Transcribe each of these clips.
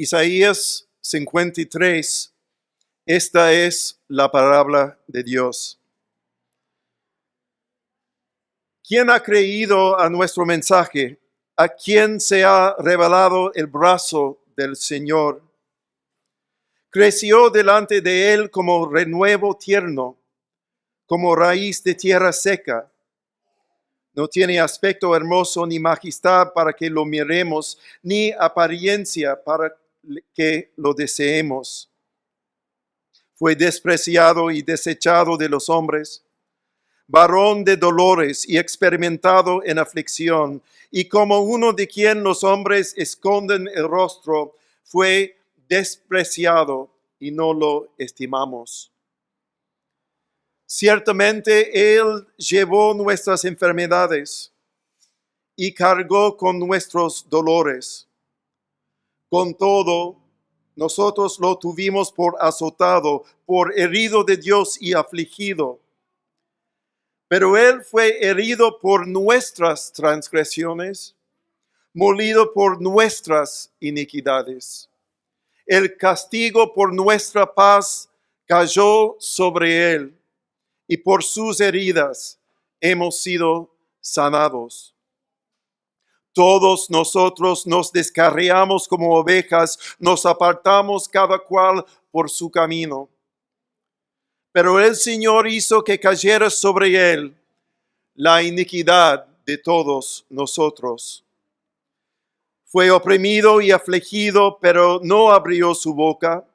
Isaías 53, esta es la palabra de Dios. ¿Quién ha creído a nuestro mensaje? ¿A quién se ha revelado el brazo del Señor? Creció delante de él como renuevo tierno, como raíz de tierra seca. No tiene aspecto hermoso ni majestad para que lo miremos, ni apariencia para que lo deseemos. Fue despreciado y desechado de los hombres, varón de dolores y experimentado en aflicción, y como uno de quien los hombres esconden el rostro, fue despreciado y no lo estimamos. Ciertamente Él llevó nuestras enfermedades y cargó con nuestros dolores. Con todo, nosotros lo tuvimos por azotado, por herido de Dios y afligido. Pero Él fue herido por nuestras transgresiones, molido por nuestras iniquidades. El castigo por nuestra paz cayó sobre Él, y por sus heridas hemos sido sanados. Todos nosotros nos descarriamos como ovejas, nos apartamos cada cual por su camino. Pero el Señor hizo que cayera sobre él la iniquidad de todos nosotros. Fue oprimido y afligido, pero no abrió su boca.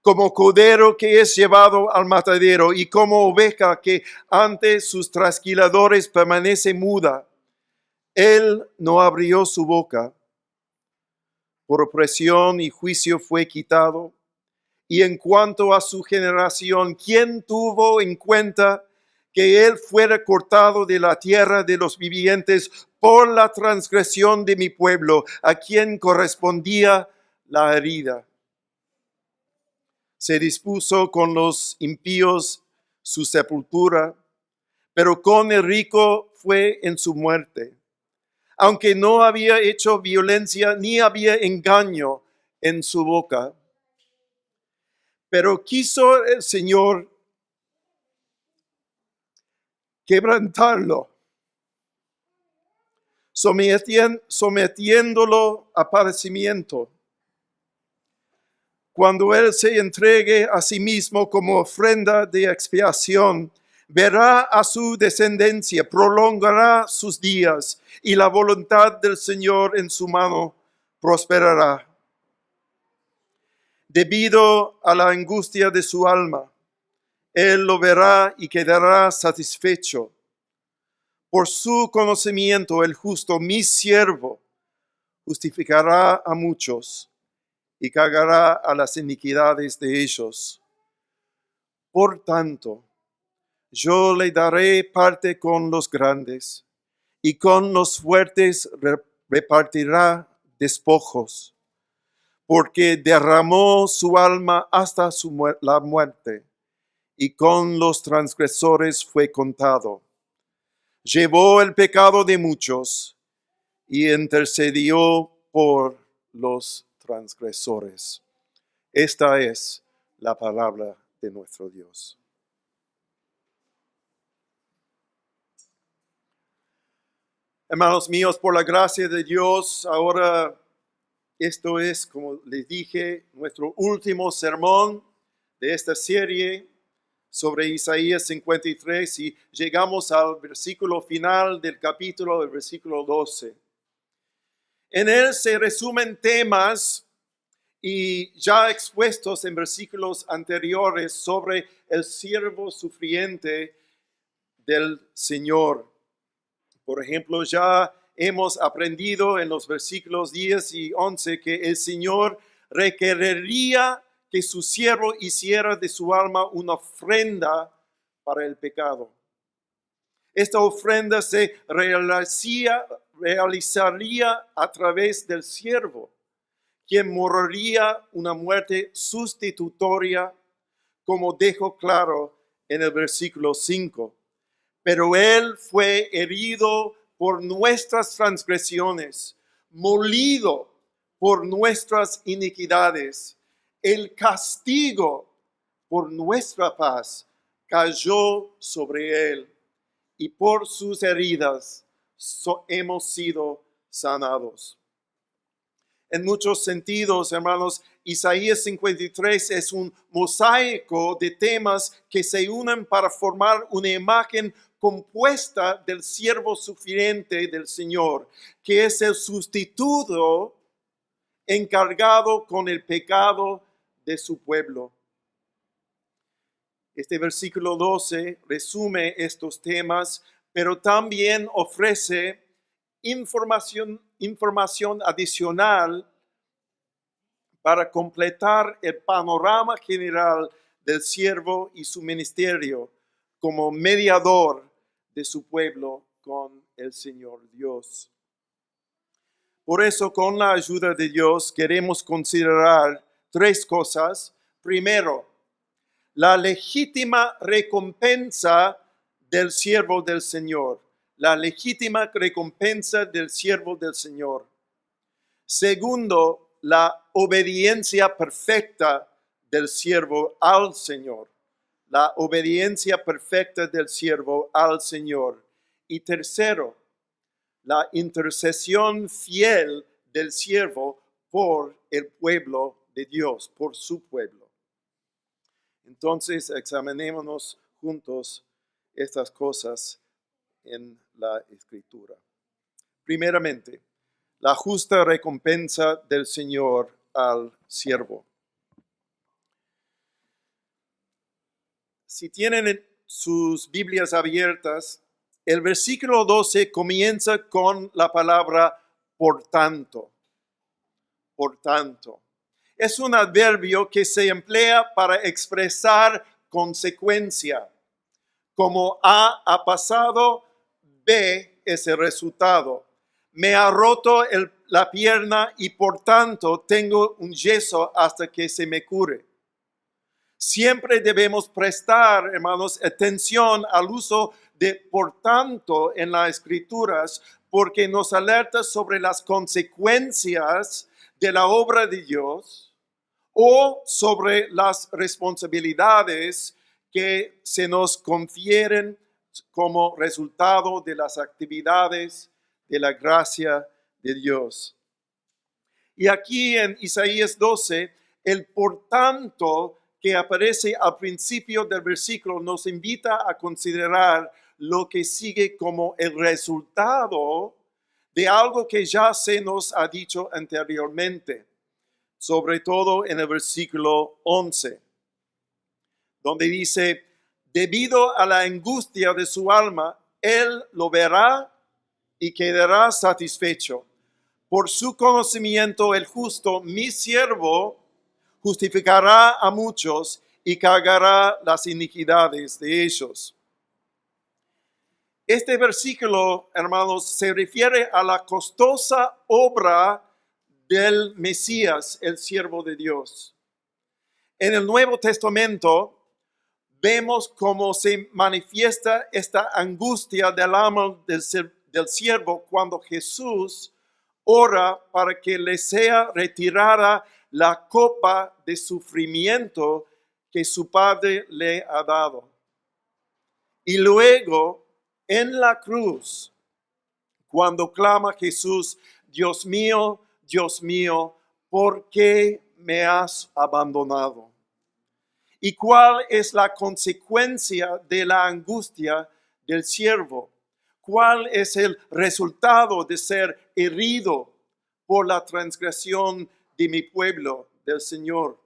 Como cordero que es llevado al matadero y como oveja que ante sus trasquiladores permanece muda, él no abrió su boca. Por opresión y juicio fue quitado. Y en cuanto a su generación, ¿quién tuvo en cuenta que él fuera cortado de la tierra de los vivientes por la transgresión de mi pueblo, a quien correspondía la herida? Se dispuso con los impíos su sepultura, pero con el rico fue en su muerte, aunque no había hecho violencia ni había engaño en su boca. Pero quiso el Señor quebrantarlo, sometiéndolo a padecimiento. Cuando Él se entregue a sí mismo como ofrenda de expiación, verá a su descendencia, prolongará sus días, y la voluntad del Señor en su mano prosperará. Debido a la angustia de su alma, Él lo verá y quedará satisfecho. Por su conocimiento, el justo, mi siervo, justificará a muchos y cargará a las iniquidades de ellos. Por tanto, yo le daré parte con los grandes, y con los fuertes repartirá despojos, porque derramó su alma hasta la muerte, y con los transgresores fue contado. Llevó el pecado de muchos y intercedió por los transgresores. Esta es la palabra de nuestro Dios. Hermanos míos, por la gracia de Dios, ahora esto es, como les dije, nuestro último sermón de esta serie sobre Isaías 53 y llegamos al versículo final del capítulo, el versículo 12. En él se resumen temas y ya expuestos en versículos anteriores sobre el siervo sufriente del Señor. Por ejemplo, ya hemos aprendido en los versículos 10 y 11 que el Señor requeriría que su siervo hiciera de su alma una ofrenda para el pecado. Esta ofrenda se realizaría a través del siervo, quien moriría una muerte sustitutoria, como dejó claro en el versículo 5. Pero él fue herido por nuestras transgresiones, molido por nuestras iniquidades, el castigo por nuestra paz cayó sobre él, y por sus heridas hemos sido sanados. En muchos sentidos, hermanos, Isaías 53 es un mosaico de temas que se unen para formar una imagen compuesta del siervo sufriente del Señor, que es el sustituto encargado con el pecado de su pueblo. Este versículo 12 resume estos temas, pero también ofrece información adicional para completar el panorama general del siervo y su ministerio como mediador de su pueblo con el Señor Dios. Por eso, con la ayuda de Dios, queremos considerar tres cosas. Primero, la legítima recompensa del siervo del Señor. La legítima recompensa del siervo del Señor. Segundo, la obediencia perfecta del siervo al Señor. La obediencia perfecta del siervo al Señor. Y tercero, la intercesión fiel del siervo por el pueblo de Dios, por su pueblo. Entonces, examinémonos juntos estas cosas en la Escritura. Primeramente, la justa recompensa del Señor al siervo. Si tienen sus Biblias abiertas, el versículo 12 comienza con la palabra por tanto. Por tanto. Es un adverbio que se emplea para expresar consecuencia. Como A ha pasado, B es el resultado. Me ha roto la pierna y por tanto tengo un yeso hasta que se me cure. Siempre debemos prestar, hermanos, atención al uso de por tanto en las Escrituras, porque nos alerta sobre las consecuencias de la obra de Dios o sobre las responsabilidades que se nos confieren como resultado de las actividades de la gracia de Dios. Y aquí en Isaías 12, el por tanto que aparece al principio del versículo nos invita a considerar lo que sigue como el resultado de algo que ya se nos ha dicho anteriormente, sobre todo en el versículo 11, donde dice, debido a la angustia de su alma, él lo verá y quedará satisfecho. Por su conocimiento el justo, mi siervo, justificará a muchos y cargará las iniquidades de ellos. Este versículo, hermanos, se refiere a la costosa obra del Mesías, el siervo de Dios. En el Nuevo Testamento vemos cómo se manifiesta esta angustia del alma del siervo cuando Jesús ora para que le sea retirada la copa de sufrimiento que su Padre le ha dado. Y luego, en la cruz, cuando clama Jesús, Dios mío, ¿por qué me has abandonado? ¿Y cuál es la consecuencia de la angustia del siervo? ¿Cuál es el resultado de ser herido por la transgresión de mi pueblo, del Señor?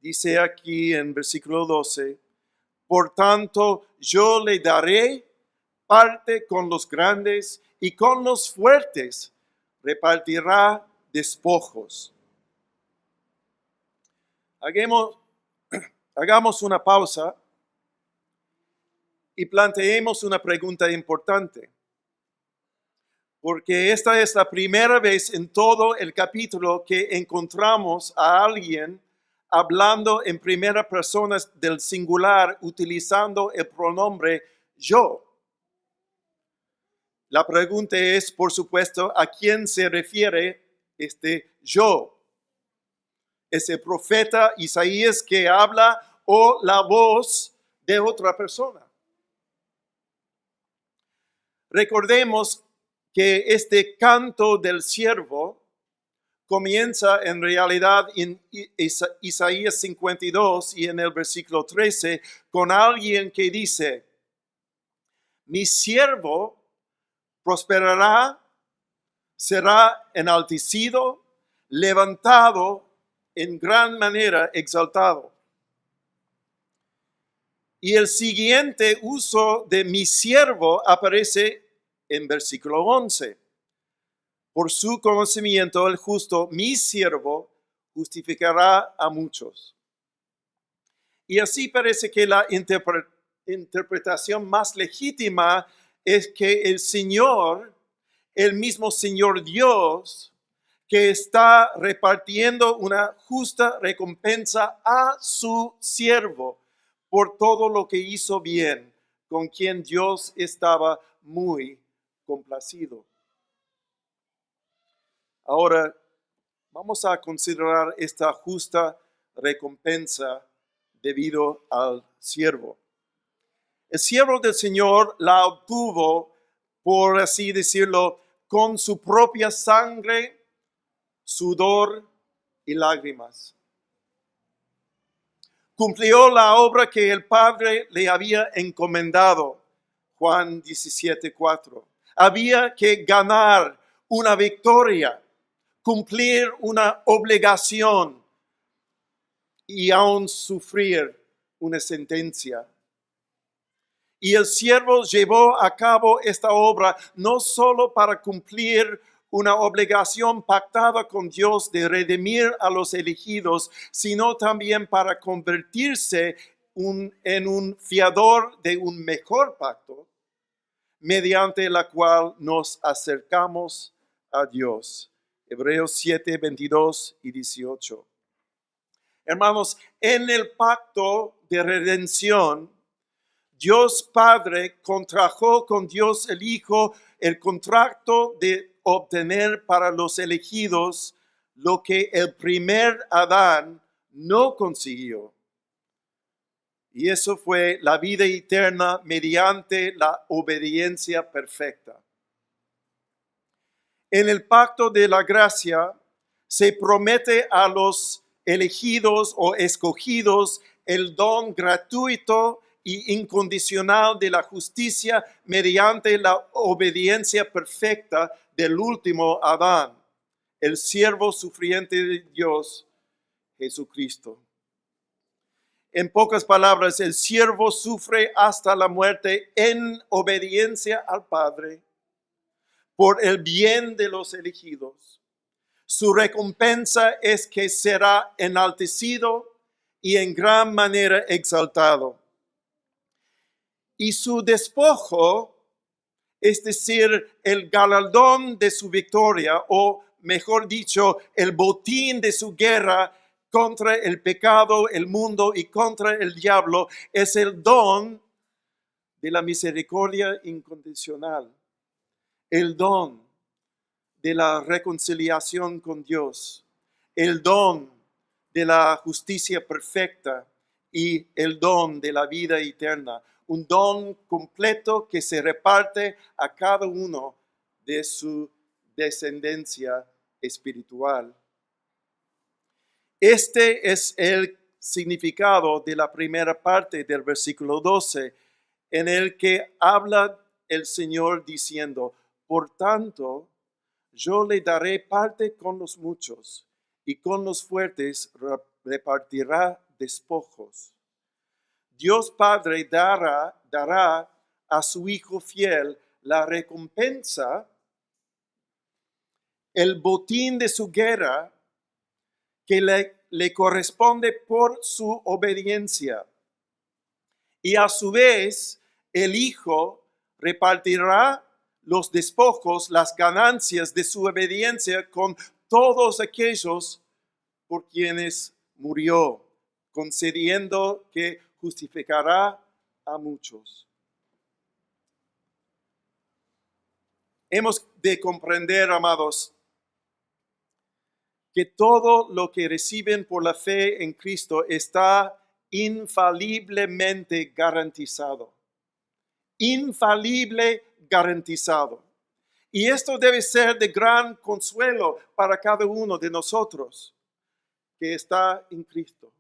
Dice aquí en versículo 12, por tanto yo le daré parte con los grandes y con los fuertes repartirá despojos. Hagamos una pausa y planteemos una pregunta importante, porque esta es la primera vez en todo el capítulo que encontramos a alguien hablando en primera persona del singular, utilizando el pronombre yo. La pregunta es, por supuesto, ¿a quién se refiere este yo, ese profeta Isaías que habla o la voz de otra persona. Recordemos que este canto del siervo comienza en realidad en Isaías 52 y en el versículo 13 con alguien que dice: mi siervo prosperará, será enaltecido, levantado, en gran manera exaltado. Y el siguiente uso de mi siervo aparece en versículo 11. Por su conocimiento el justo, mi siervo, justificará a muchos. Y así parece que la interpretación más legítima es que el Señor, el mismo Señor Dios, que está repartiendo una justa recompensa a su siervo por todo lo que hizo bien, con quien Dios estaba muy complacido. Ahora vamos a considerar esta justa recompensa debido al siervo. El siervo del Señor la obtuvo, por así decirlo, con su propia sangre, sudor y lágrimas. Cumplió la obra que el Padre le había encomendado, Juan 17:4. Había que ganar una victoria, cumplir una obligación y aún sufrir una sentencia. Y el siervo llevó a cabo esta obra no solo para cumplir una obligación pactada con Dios de redimir a los elegidos, sino también para convertirse en un fiador de un mejor pacto, mediante la cual nos acercamos a Dios. Hebreos 7, 22 y 18. Hermanos, en el pacto de redención, Dios Padre contrajo con Dios el Hijo el contrato de obtener para los elegidos lo que el primer Adán no consiguió. Y eso fue la vida eterna mediante la obediencia perfecta. En el pacto de la gracia se promete a los elegidos o escogidos el don gratuito y incondicional de la justicia mediante la obediencia perfecta del último Adán, el siervo sufriente de Dios, Jesucristo. En pocas palabras, el siervo sufre hasta la muerte en obediencia al Padre por el bien de los elegidos. Su recompensa es que será enaltecido y en gran manera exaltado. Y su despojo, es decir, el galardón de su victoria, o mejor dicho, el botín de su guerra contra el pecado, el mundo y contra el diablo, es el don de la misericordia incondicional, el don de la reconciliación con Dios, el don de la justicia perfecta y el don de la vida eterna. Un don completo que se reparte a cada uno de su descendencia espiritual. Este es el significado de la primera parte del versículo 12, en el que habla el Señor diciendo: por tanto, yo le daré parte con los muchos, y con los fuertes repartirá despojos. Dios Padre dará a su Hijo fiel la recompensa, el botín de su guerra que le corresponde por su obediencia. Y a su vez, el Hijo repartirá los despojos, las ganancias de su obediencia con todos aquellos por quienes murió, concediendo que justificará a muchos. Hemos de comprender, amados, que todo lo que reciben por la fe en Cristo está infaliblemente garantizado. Infalible garantizado. Y esto debe ser de gran consuelo para cada uno de nosotros que está en Cristo.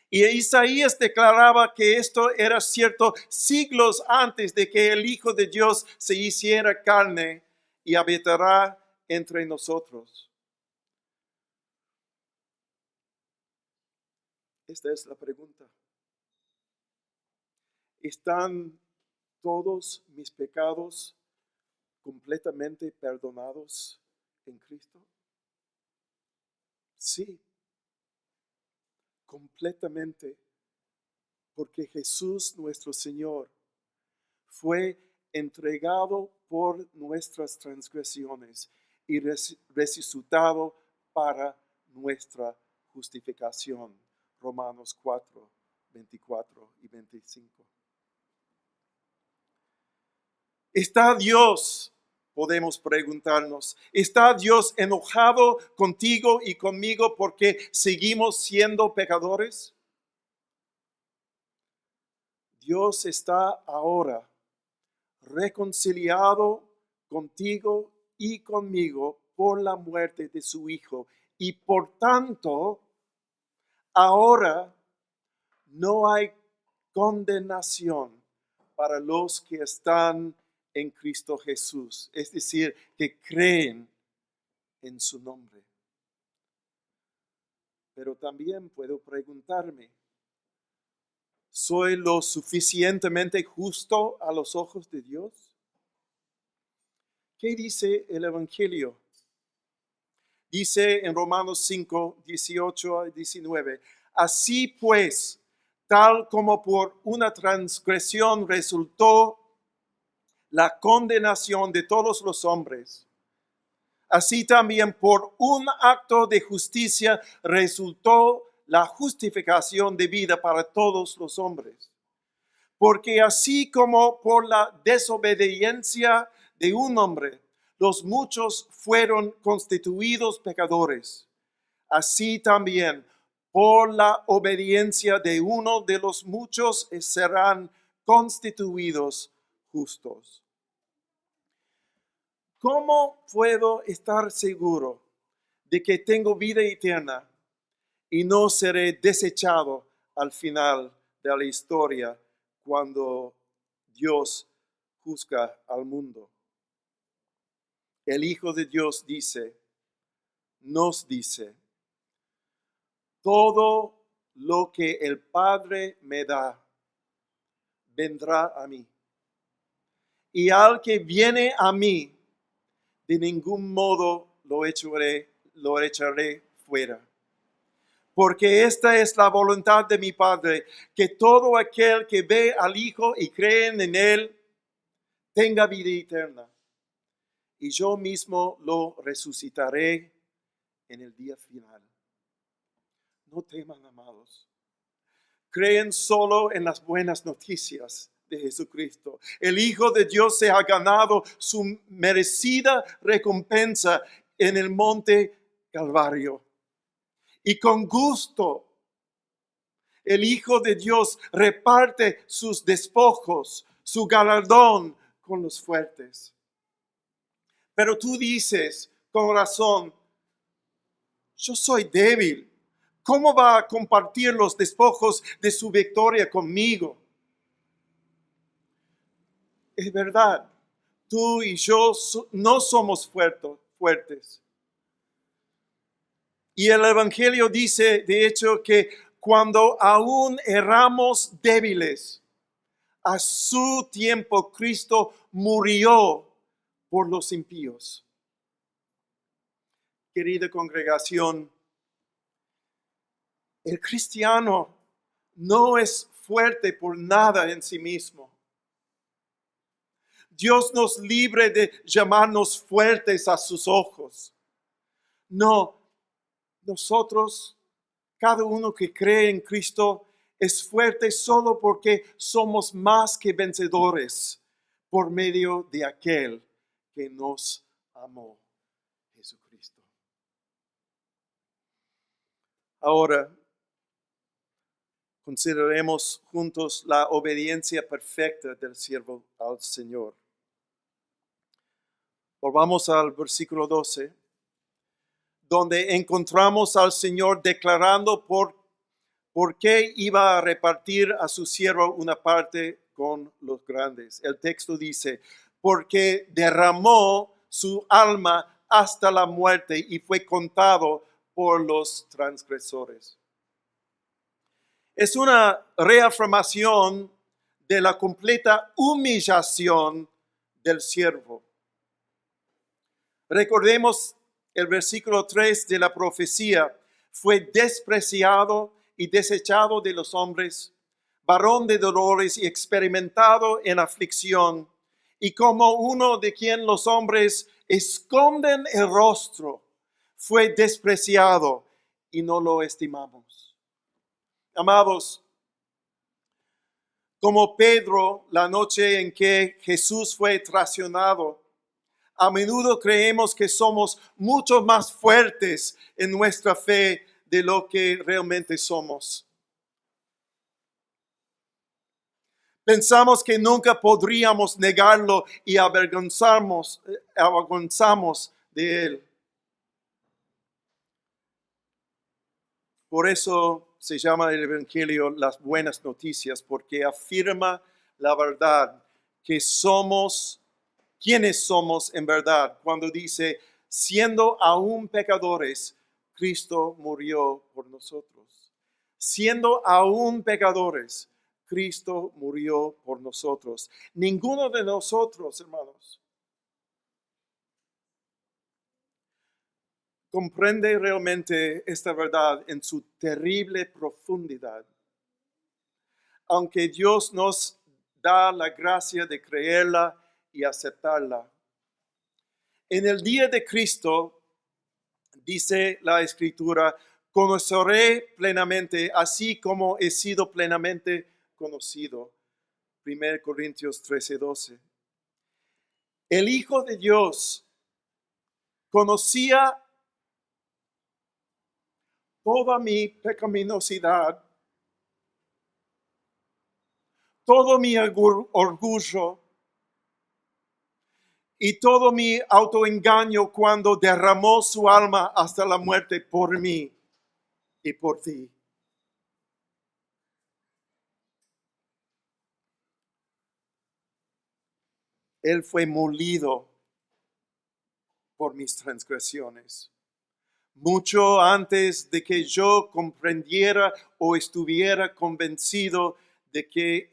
Y Isaías declaraba que esto era cierto siglos antes de que el Hijo de Dios se hiciera carne y habitará entre nosotros. Esta es la pregunta. ¿Están todos mis pecados completamente perdonados en Cristo? Sí, completamente, porque Jesús nuestro Señor fue entregado por nuestras transgresiones y resucitado para nuestra justificación. Romanos 4, 24 y 25. ¿Está Dios, podemos preguntarnos, está Dios enojado contigo y conmigo porque seguimos siendo pecadores? Dios está ahora reconciliado contigo y conmigo por la muerte de su Hijo. Y por tanto, ahora no hay condenación para los que están en Cristo Jesús, es decir, que creen en su nombre. Pero también puedo preguntarme, ¿soy lo suficientemente justo a los ojos de Dios? ¿Qué dice el Evangelio? Dice en Romanos 5, 18 a 19, así pues, tal como por una transgresión resultó la condenación de todos los hombres, así también por un acto de justicia resultó la justificación de vida para todos los hombres. Porque así como por la desobediencia de un hombre, los muchos fueron constituidos pecadores, así también por la obediencia de uno de los muchos serán constituidos justos. ¿Cómo puedo estar seguro de que tengo vida eterna y no seré desechado al final de la historia cuando Dios juzga al mundo? El Hijo de Dios nos dice, todo lo que el Padre me da, vendrá a mí. Y al que viene a mí, de ningún modo lo echaré fuera. Porque esta es la voluntad de mi Padre, que todo aquel que ve al Hijo y cree en Él, tenga vida eterna. Y yo mismo lo resucitaré en el día final. No teman, amados. Creen solo en las buenas noticias de Jesucristo. El Hijo de Dios se ha ganado su merecida recompensa en el monte Calvario. Y con gusto, el Hijo de Dios reparte sus despojos, su galardón con los fuertes. Pero tú dices con razón, yo soy débil. ¿Cómo va a compartir los despojos de su victoria conmigo? Es verdad, tú y yo no somos fuertes. Y el Evangelio dice, de hecho, que cuando aún éramos débiles, a su tiempo Cristo murió por los impíos. Querida congregación, el cristiano no es fuerte por nada en sí mismo. Dios nos libre de llamarnos fuertes a sus ojos. No, nosotros, cada uno que cree en Cristo, es fuerte solo porque somos más que vencedores por medio de aquel que nos amó, Jesucristo. Ahora, consideremos juntos la obediencia perfecta del siervo al Señor. Volvamos al versículo 12, donde encontramos al Señor declarando por qué iba a repartir a su siervo una parte con los grandes. El texto dice, porque derramó su alma hasta la muerte y fue contado por los transgresores. Es una reafirmación de la completa humillación del siervo. Recordemos el versículo 3 de la profecía. Fue despreciado y desechado de los hombres, varón de dolores y experimentado en aflicción, y como uno de quien los hombres esconden el rostro, fue despreciado y no lo estimamos. Amados, como Pedro la noche en que Jesús fue traicionado, a menudo creemos que somos mucho más fuertes en nuestra fe de lo que realmente somos. Pensamos que nunca podríamos negarlo y avergonzamos de él. Por eso se llama el Evangelio las buenas noticias, porque afirma la verdad que somos quienes somos en verdad. Cuando dice, siendo aún pecadores, Cristo murió por nosotros. Siendo aún pecadores, Cristo murió por nosotros. Ninguno de nosotros, hermanos, comprende realmente esta verdad en su terrible profundidad. Aunque Dios nos da la gracia de creerla y aceptarla. En el día de Cristo, dice la Escritura, conoceré plenamente, así como he sido plenamente conocido. 1 Corintios 13:12. El Hijo de Dios conocía toda mi pecaminosidad, todo mi orgullo y todo mi autoengaño cuando derramó su alma hasta la muerte por mí y por ti. Él fue molido por mis transgresiones. Mucho antes de que yo comprendiera o estuviera convencido de que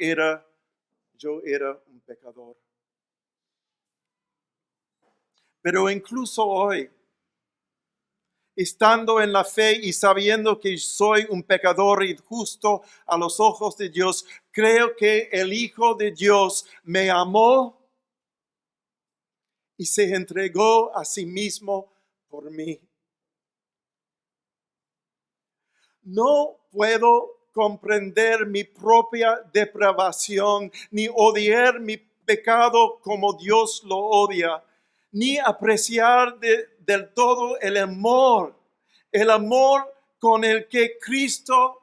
yo era un pecador. Pero incluso hoy, estando en la fe y sabiendo que soy un pecador injusto a los ojos de Dios, creo que el Hijo de Dios me amó y se entregó a sí mismo por mí. No puedo comprender mi propia depravación, ni odiar mi pecado como Dios lo odia, ni apreciar del todo el amor con el que Cristo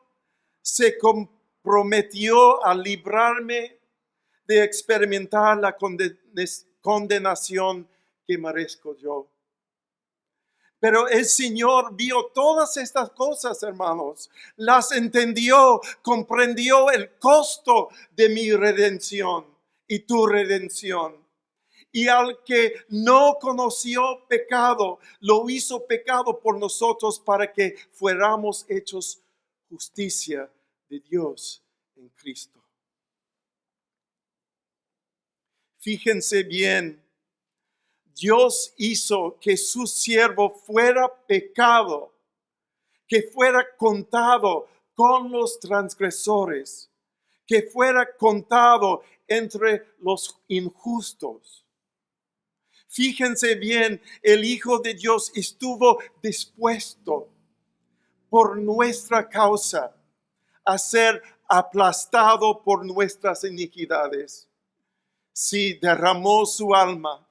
se comprometió a librarme de experimentar la condenación que merezco yo. Pero el Señor vio todas estas cosas, hermanos, las entendió, comprendió el costo de mi redención y tu redención. Y al que no conoció pecado, lo hizo pecado por nosotros para que fuéramos hechos justicia de Dios en Cristo. Fíjense bien. Dios hizo que su siervo fuera pecado, que fuera contado con los transgresores, que fuera contado entre los injustos. Fíjense bien, el Hijo de Dios estuvo dispuesto por nuestra causa a ser aplastado por nuestras iniquidades. Si derramó su alma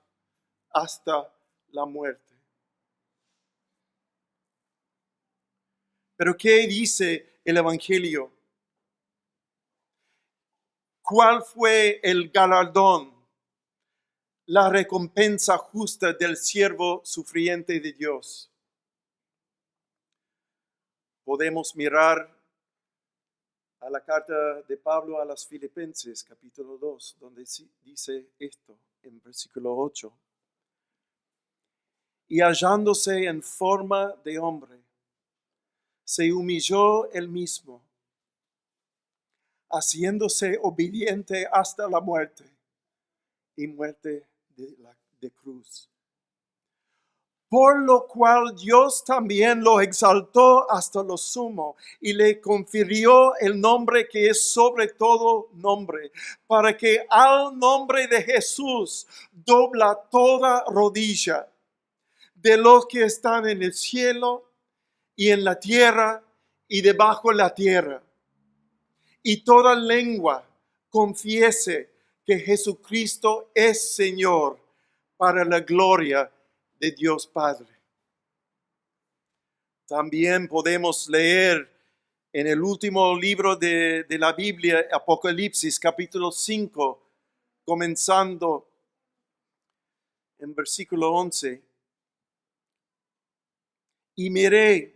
hasta la muerte. Pero ¿qué dice el Evangelio? ¿Cuál fue el galardón, la recompensa justa del siervo sufriente de Dios? Podemos mirar a la carta de Pablo a los Filipenses, capítulo 2, donde dice esto en versículo 8. Y hallándose en forma de hombre, se humilló él mismo, haciéndose obediente hasta la muerte y muerte de cruz. Por lo cual Dios también lo exaltó hasta lo sumo y le confirió el nombre que es sobre todo nombre, para que al nombre de Jesús dobla toda rodilla de los que están en el cielo y en la tierra y debajo de la tierra, y toda lengua confiese que Jesucristo es Señor, para la gloria de Dios Padre. También podemos leer en el último libro de la Biblia, Apocalipsis, capítulo 5, comenzando en versículo 11. Y miré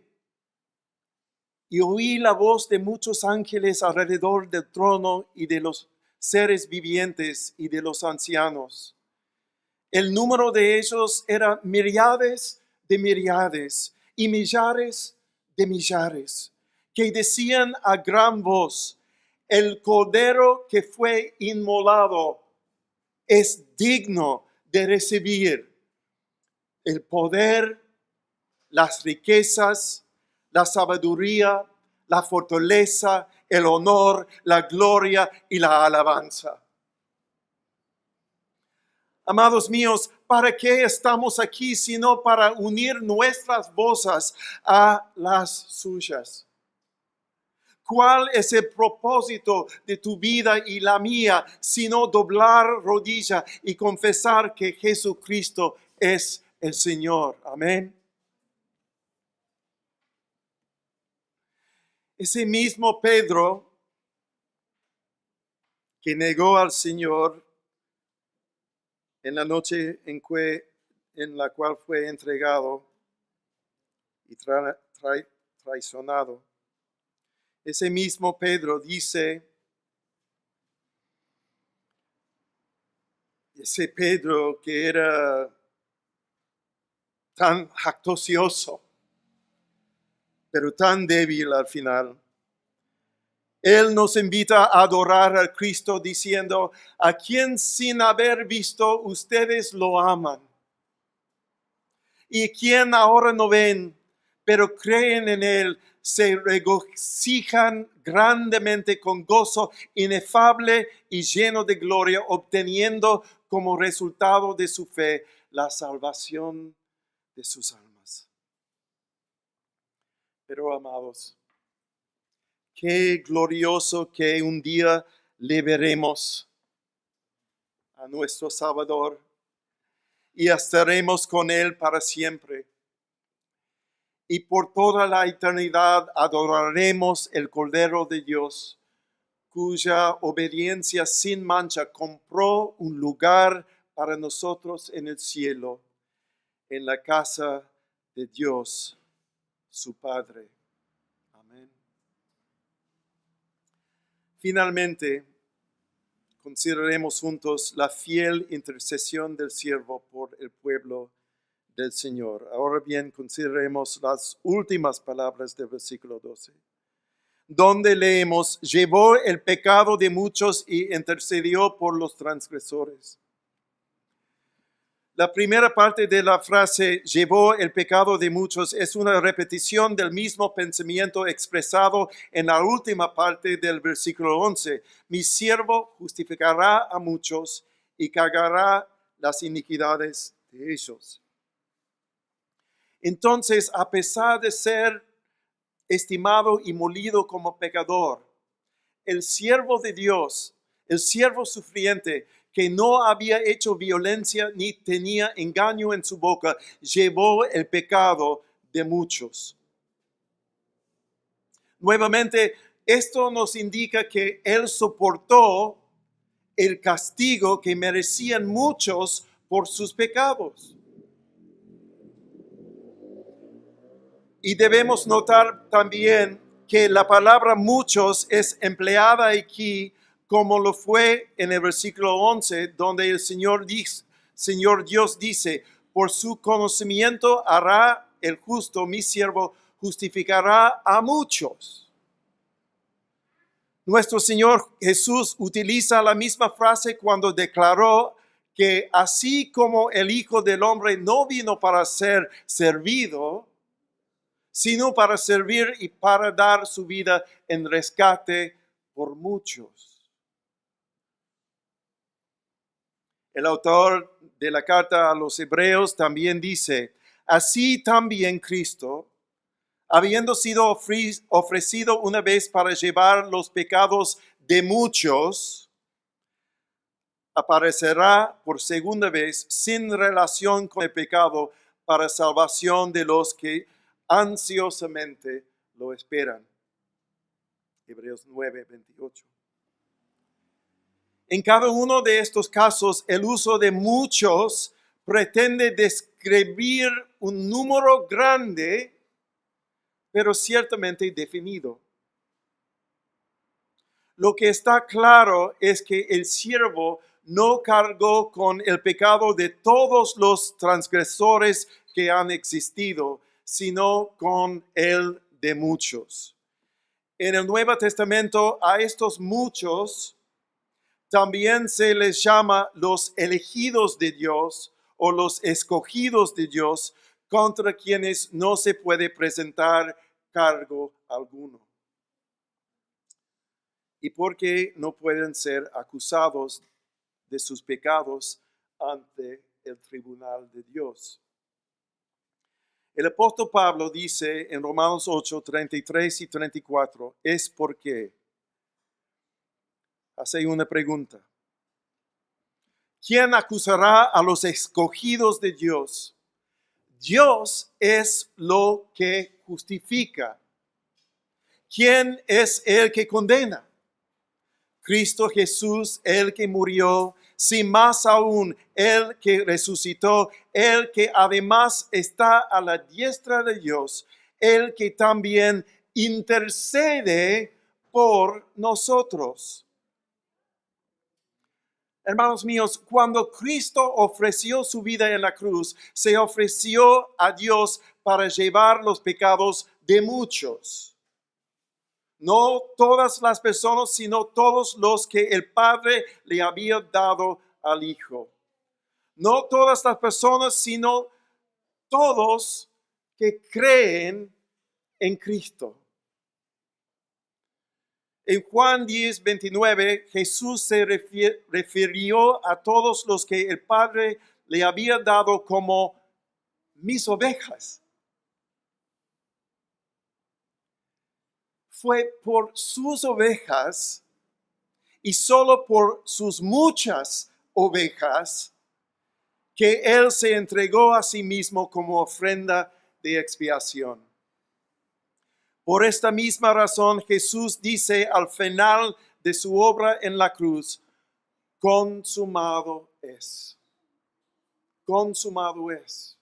y oí la voz de muchos ángeles alrededor del trono y de los seres vivientes y de los ancianos. El número de ellos era miríades de miríades y millares de millares, que decían a gran voz: el cordero que fue inmolado es digno de recibir el poder, las riquezas, la sabiduría, la fortaleza, el honor, la gloria y la alabanza. Amados míos, ¿para qué estamos aquí sino para unir nuestras voces a las suyas? ¿Cuál es el propósito de tu vida y la mía sino doblar rodilla y confesar que Jesucristo es el Señor? Amén. Ese mismo Pedro que negó al Señor en la noche en la cual fue entregado y traicionado. Ese mismo Pedro dice, ese Pedro que era tan jactancioso, pero tan débil al final. Él nos invita a adorar al Cristo diciendo: a quien sin haber visto ustedes lo aman, y quien ahora no ven, pero creen en Él, se regocijan grandemente con gozo inefable y lleno de gloria, obteniendo como resultado de su fe la salvación de sus almas. Pero amados, qué glorioso que un día le veremos a nuestro Salvador y estaremos con Él para siempre. Y por toda la eternidad adoraremos el Cordero de Dios, cuya obediencia sin mancha compró un lugar para nosotros en el cielo, en la casa de Dios, su Padre. Amén. Finalmente, consideremos juntos la fiel intercesión del siervo por el pueblo del Señor. Ahora bien, consideremos las últimas palabras del versículo 12, donde leemos: llevó el pecado de muchos y intercedió por los transgresores. La primera parte de la frase llevó el pecado de muchos es una repetición del mismo pensamiento expresado en la última parte del versículo 11. Mi siervo justificará a muchos y cargará las iniquidades de ellos. Entonces, a pesar de ser estimado y molido como pecador, el siervo de Dios, el siervo sufriente, que no había hecho violencia ni tenía engaño en su boca, llevó el pecado de muchos. Nuevamente, esto nos indica que Él soportó el castigo que merecían muchos por sus pecados. Y debemos notar también que la palabra muchos es empleada aquí como lo fue en el versículo 11, donde el Señor Dios dice, por su conocimiento hará el justo, mi siervo, justificará a muchos. Nuestro Señor Jesús utiliza la misma frase cuando declaró que así como el Hijo del Hombre no vino para ser servido, sino para servir y para dar su vida en rescate por muchos. El autor de la carta a los Hebreos también dice, así también Cristo, habiendo sido ofrecido una vez para llevar los pecados de muchos, aparecerá por segunda vez sin relación con el pecado para salvación de los que ansiosamente lo esperan. Hebreos 9:28. En cada uno de estos casos, el uso de muchos pretende describir un número grande, pero ciertamente definido. Lo que está claro es que el siervo no cargó con el pecado de todos los transgresores que han existido, sino con el de muchos. En el Nuevo Testamento a estos muchos también se les llama los elegidos de Dios o los escogidos de Dios, contra quienes no se puede presentar cargo alguno. Y porque no pueden ser acusados de sus pecados ante el tribunal de Dios. El apóstol Pablo dice en Romanos 8, 33 y 34, es porque hace una pregunta. ¿Quién acusará a los escogidos de Dios? Dios es lo que justifica. ¿Quién es el que condena? Cristo Jesús, el que murió, sí más aún, el que resucitó, el que además está a la diestra de Dios, el que también intercede por nosotros. Hermanos míos, cuando Cristo ofreció su vida en la cruz, se ofreció a Dios para llevar los pecados de muchos. No todas las personas, sino todos los que el Padre le había dado al Hijo. No todas las personas, sino todos que creen en Cristo. En Juan 10, 29, Jesús se refirió a todos los que el Padre le había dado como mis ovejas. Fue por sus ovejas y solo por sus muchas ovejas que Él se entregó a sí mismo como ofrenda de expiación. Por esta misma razón Jesús dice al final de su obra en la cruz, consumado es. Consumado es.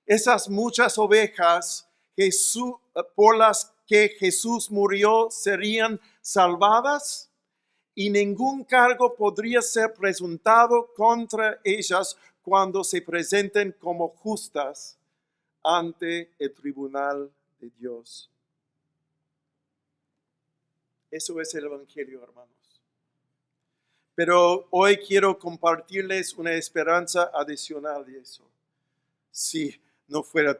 Esas muchas ovejas por las que Jesús murió serían salvadas y ningún cargo podría ser presentado contra ellas cuando se presenten como justas ante el tribunal de Dios. Eso es el Evangelio, hermanos. Pero hoy quiero compartirles una esperanza adicional de eso. Si no fuera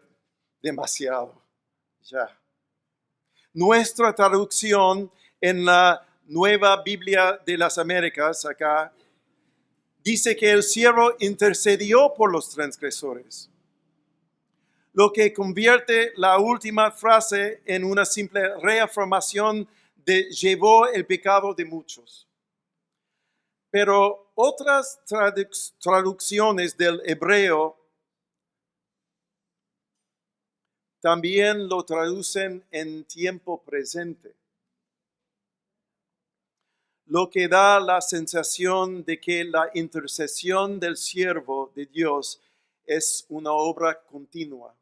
demasiado, ya. Nuestra traducción en la Nueva Biblia de las Américas, acá, dice que el siervo intercedió por los transgresores, lo que convierte la última frase en una simple reafirmación de llevó el pecado de muchos. Pero otras traducciones del hebreo también lo traducen en tiempo presente, lo que da la sensación de que la intercesión del siervo de Dios es una obra continua.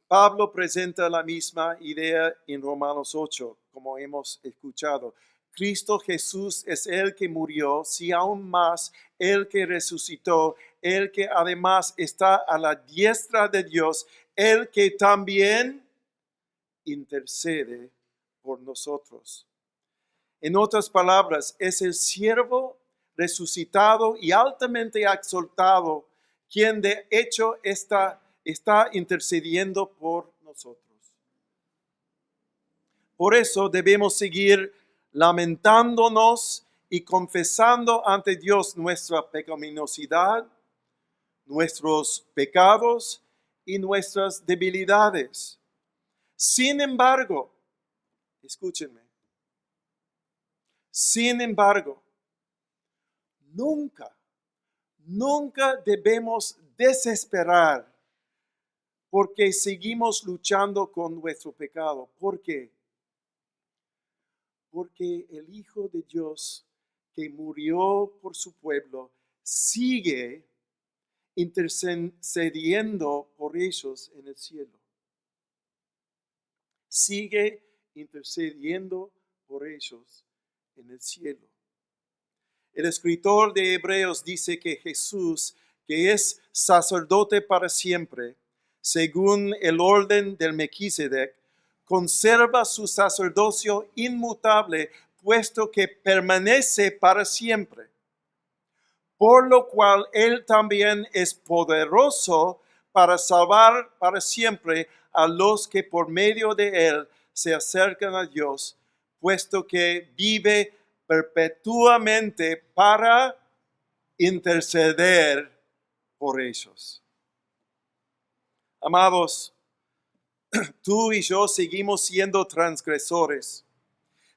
Pablo presenta la misma idea en Romanos 8, como hemos escuchado. Cristo Jesús es el que murió, si aún más el que resucitó, el que además está a la diestra de Dios, el que también intercede por nosotros. En otras palabras, es el siervo resucitado y altamente exaltado quien de hecho está intercediendo por nosotros. Por eso debemos seguir lamentándonos y confesando ante Dios nuestra pecaminosidad, nuestros pecados y nuestras debilidades. Sin embargo, escúchenme, sin embargo, nunca debemos desesperar porque seguimos luchando con nuestro pecado. ¿Por qué? Porque el Hijo de Dios que murió por su pueblo sigue intercediendo por ellos en el cielo. Sigue intercediendo por ellos en el cielo. El escritor de Hebreos dice que Jesús, que es sacerdote para siempre, según el orden del Melquisedec, conserva su sacerdocio inmutable, puesto que permanece para siempre. Por lo cual él también es poderoso para salvar para siempre a los que por medio de él se acercan a Dios, puesto que vive perpetuamente para interceder por ellos. Amados, tú y yo seguimos siendo transgresores.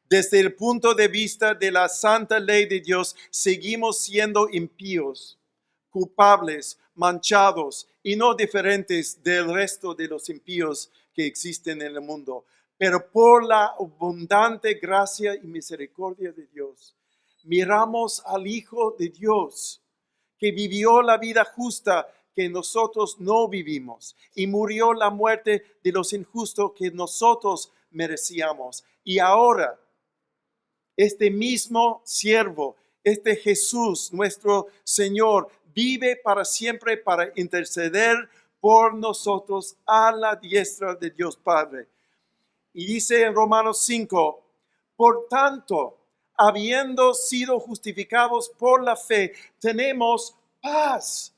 Desde el punto de vista de la santa ley de Dios, seguimos siendo impíos, culpables, manchados y no diferentes del resto de los impíos que existen en el mundo. Pero por la abundante gracia y misericordia de Dios, miramos al Hijo de Dios, que vivió la vida justa que nosotros no vivimos y murió la muerte de los injustos que nosotros merecíamos. Y ahora, este mismo siervo, este Jesús, nuestro Señor, vive para siempre para interceder por nosotros a la diestra de Dios Padre. Y dice en Romanos 5, por tanto, habiendo sido justificados por la fe, tenemos paz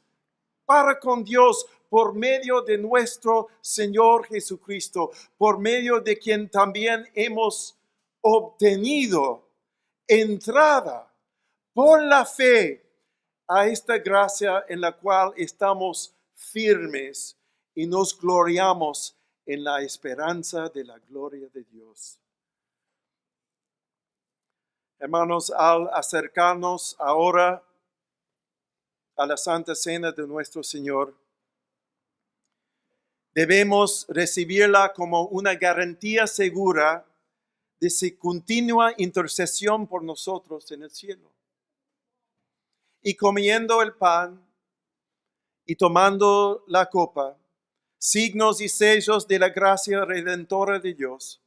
para con Dios por medio de nuestro Señor Jesucristo, por medio de quien también hemos obtenido entrada por la fe a esta gracia en la cual estamos firmes y nos gloriamos en la esperanza de la gloria de Dios. Hermanos, al acercarnos ahora a la Santa Cena de nuestro Señor, debemos recibirla como una garantía segura de su continua intercesión por nosotros en el cielo. Y comiendo el pan y tomando la copa, signos y sellos de la gracia redentora de Dios,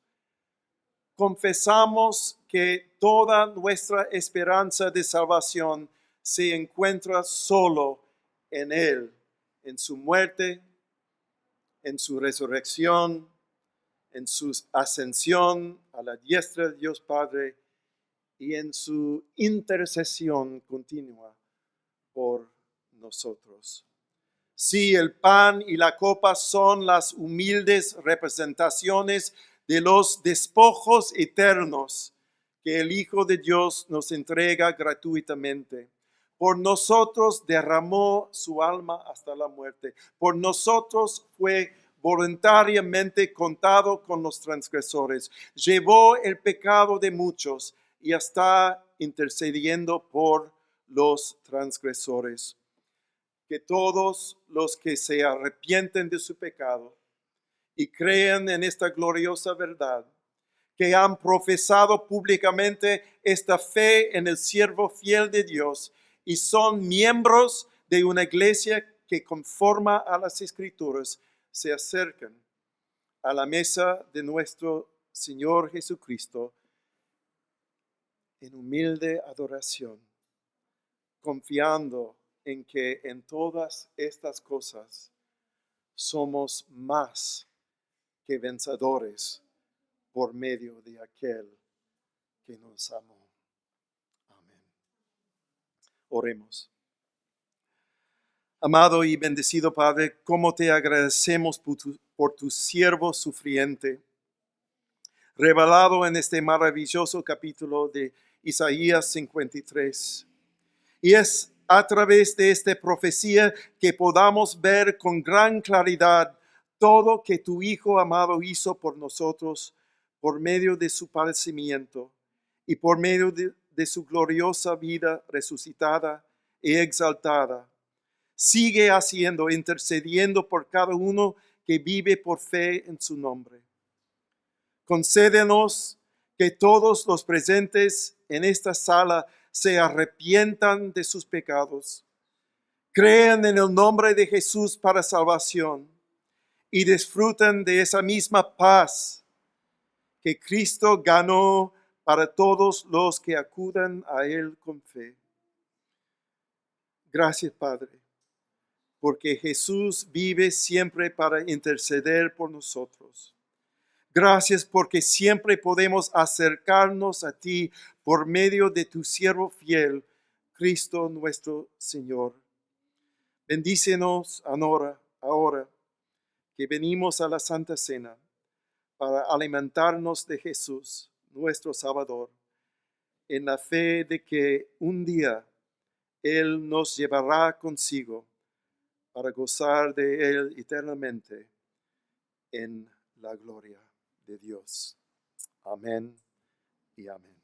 confesamos que toda nuestra esperanza de salvación se encuentra solo en Él, en su muerte, en su resurrección, en su ascensión a la diestra de Dios Padre y en su intercesión continua por nosotros. Sí, el pan y la copa son las humildes representaciones de los despojos eternos que el Hijo de Dios nos entrega gratuitamente. Por nosotros derramó su alma hasta la muerte. Por nosotros fue voluntariamente contado con los transgresores. Llevó el pecado de muchos y está intercediendo por los transgresores. que todos los que se arrepienten de su pecado y creen en esta gloriosa verdad, que han profesado públicamente esta fe en el siervo fiel de Dios y son miembros de una iglesia que conforma a las Escrituras, se acercan a la mesa de nuestro Señor Jesucristo en humilde adoración, confiando en que en todas estas cosas somos más que vencedores por medio de aquel que nos amó. Amén. Oremos. Amado y bendecido Padre, cómo te agradecemos por tu siervo sufriente, revelado en este maravilloso capítulo de Isaías 53. Y es a través de esta profecía que podamos ver con gran claridad todo que tu Hijo amado hizo por nosotros por medio de su padecimiento y por medio de su gloriosa vida resucitada y exaltada. Sigue haciendo, intercediendo por cada uno que vive por fe en su nombre. Concédenos que todos los presentes en esta sala se arrepientan de sus pecados, crean en el nombre de Jesús para salvación y disfruten de esa misma paz que Cristo ganó para todos los que acudan a Él con fe. Gracias, Padre, porque Jesús vive siempre para interceder por nosotros. Gracias porque siempre podemos acercarnos a ti por medio de tu siervo fiel, Cristo nuestro Señor. Bendícenos ahora que venimos a la Santa Cena para alimentarnos de Jesús, nuestro Salvador, en la fe de que un día Él nos llevará consigo para gozar de Él eternamente en la gloria de Dios. Amén y amén.